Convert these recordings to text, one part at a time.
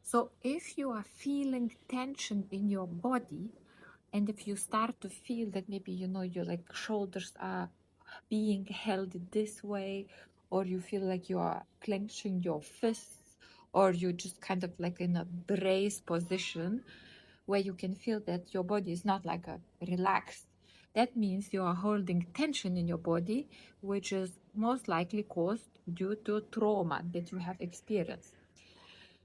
So if you are feeling tension in your body, and if you start to feel that maybe, your like shoulders are being held this way, or you feel like you are clenching your fists, or you just kind of like in a brace position where you can feel that your body is not like a relaxed, that means you are holding tension in your body, which is most likely caused due to trauma that you have experienced.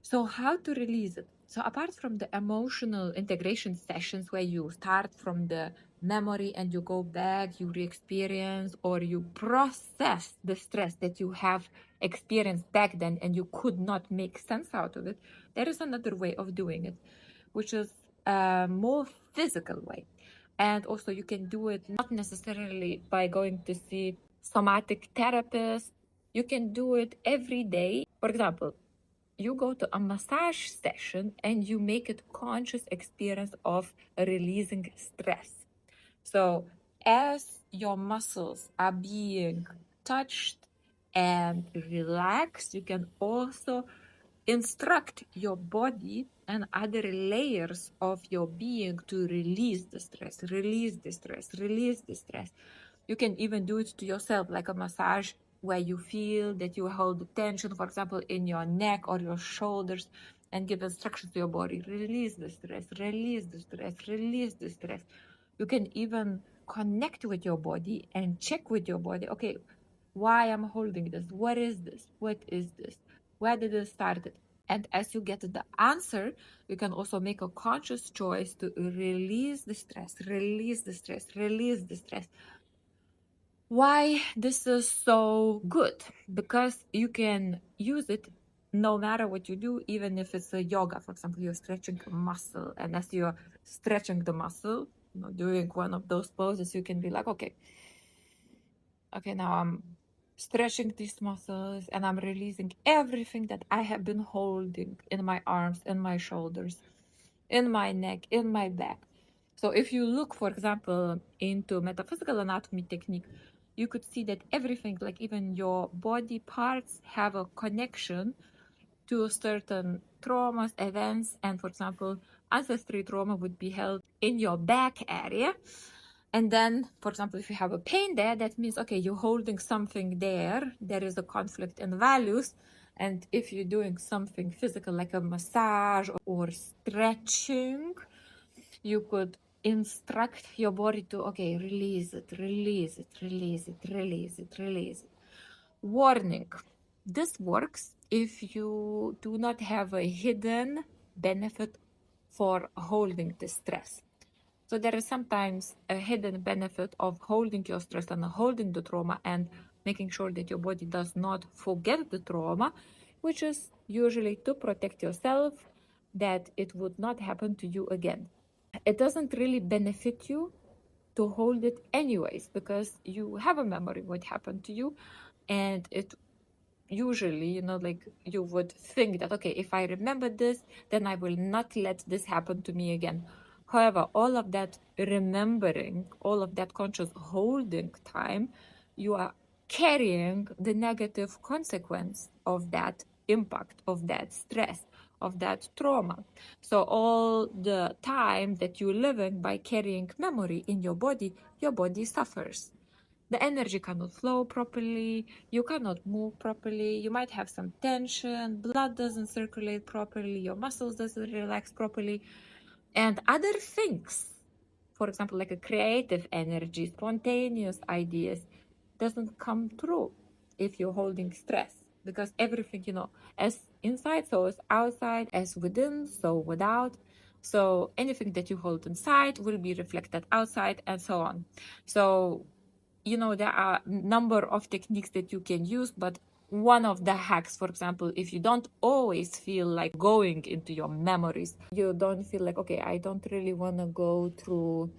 So how to release it? So apart from the emotional integration sessions where you start from the memory and you go back, you re-experience or you process the stress that you have experienced back then and you could not make sense out of it, there is another way of doing it, which is a more physical way. And also you can do it not necessarily by going to see somatic therapist. You can do it every day. For example, you go to a massage session and you make it conscious experience of releasing stress. So as your muscles are being touched and relaxed, you can also instruct your body and other layers of your being to release the stress, release the stress, release the stress. You can even do it to yourself, like a massage where you feel that you hold the tension, for example, in your neck or your shoulders, and give instructions to your body, release the stress, release the stress, release the stress. You can even connect with your body and check with your body, okay, why I'm holding this? What is this? What is this? Where did it start? And as you get the answer, you can also make a conscious choice to release the stress, release the stress, release the stress. Why this is so good? Because you can use it no matter what you do, even if it's a yoga, for example, you're stretching a muscle, and as you're stretching the muscle, doing one of those poses, you can be like, okay, now I'm stretching these muscles and I'm releasing everything that I have been holding in my arms, in my shoulders, in my neck, in my back. So if you look, for example, into metaphysical anatomy technique, you could see that everything, like even your body parts, have a connection to certain traumas, events, and for example, ancestry trauma would be held in your back area. And then, for example, if you have a pain there, that means, okay, you're holding something there. There is a conflict in values. And if you're doing something physical like a massage or stretching, you could instruct your body to, okay, release it, release it, release it, release it, release it. Warning, this works if you do not have a hidden benefit for holding the stress. So there is sometimes a hidden benefit of holding your stress and holding the trauma and making sure that your body does not forget the trauma, which is usually to protect yourself, that it would not happen to you again. It doesn't really benefit you to hold it anyways, because you have a memory what happened to you, and it usually, like you would think that, okay, if I remember this, then I will not let this happen to me again. However, all of that remembering, all of that conscious holding time, you are carrying the negative consequence of that impact, of that stress, of that trauma. So all the time that you're living by carrying memory in your body suffers. The energy cannot flow properly, you cannot move properly, you might have some tension, blood doesn't circulate properly, your muscles doesn't relax properly, and other things, for example, like a creative energy, spontaneous ideas, doesn't come through if you're holding stress, because everything, as inside, so as outside, as within, so without. So anything that you hold inside will be reflected outside, and so on. So there are a number of techniques that you can use, but one of the hacks, for example, if you don't always feel like going into your memories, you don't feel like, okay, I don't really want to go through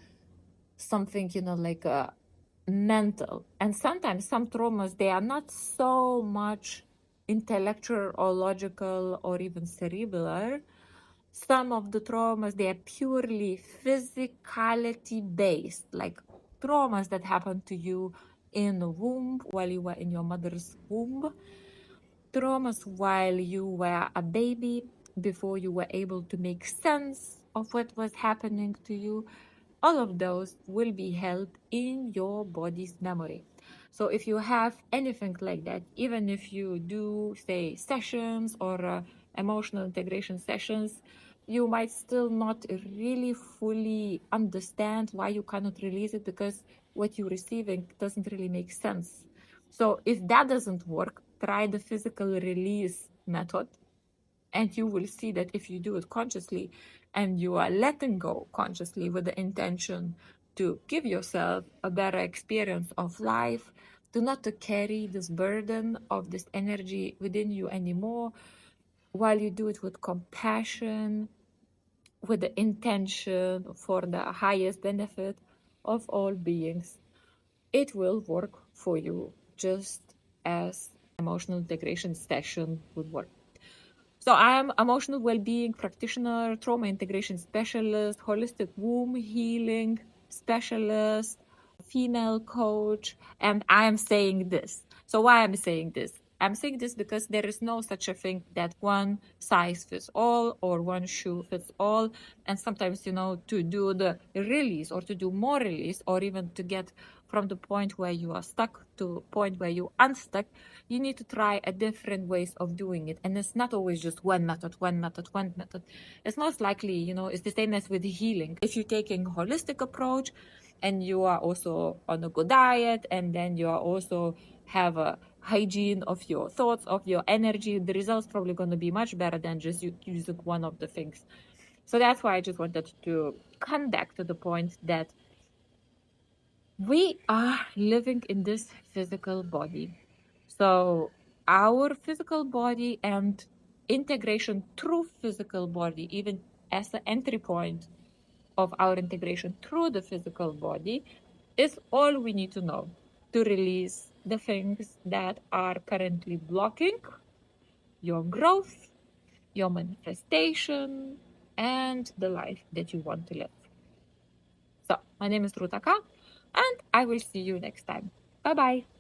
something, like a mental. And sometimes some traumas, they are not so much intellectual or logical or even cerebral. Some of the traumas, they are purely physicality based, like traumas that happened to you in the womb, while you were in your mother's womb, traumas while you were a baby, before you were able to make sense of what was happening to you, all of those will be held in your body's memory. So if you have anything like that, even if you do, say, sessions or emotional integration sessions, you might still not really fully understand why you cannot release it, because what you're receiving doesn't really make sense. So if that doesn't work, try the physical release method, and you will see that if you do it consciously and you are letting go consciously with the intention to give yourself a better experience of life, to not to carry this burden of this energy within you anymore, while you do it with compassion, with the intention for the highest benefit of all beings, it will work for you just as emotional integration session would work. So I am emotional well-being practitioner, trauma integration specialist, holistic womb healing specialist, female coach, and I am saying this. So why am I saying this? I'm saying this because there is no such a thing that one size fits all or one shoe fits all. And sometimes, to do the release or to do more release, or even to get from the point where you are stuck to point where you unstuck, you need to try a different ways of doing it. And it's not always just one method. It's most likely, it's the same as with healing. If you're taking a holistic approach and you are also on a good diet, and then you are also have a hygiene of your thoughts, of your energy, the results probably going to be much better than just you using one of the things. So that's why I just wanted to come back to the point that we are living in this physical body. So our physical body and integration through physical body, even as the entry point of our integration through the physical body, is all we need to know to release the things that are currently blocking your growth, your manifestation, and the life that you want to live. So my name is Ruta, and I will see you next time. Bye bye.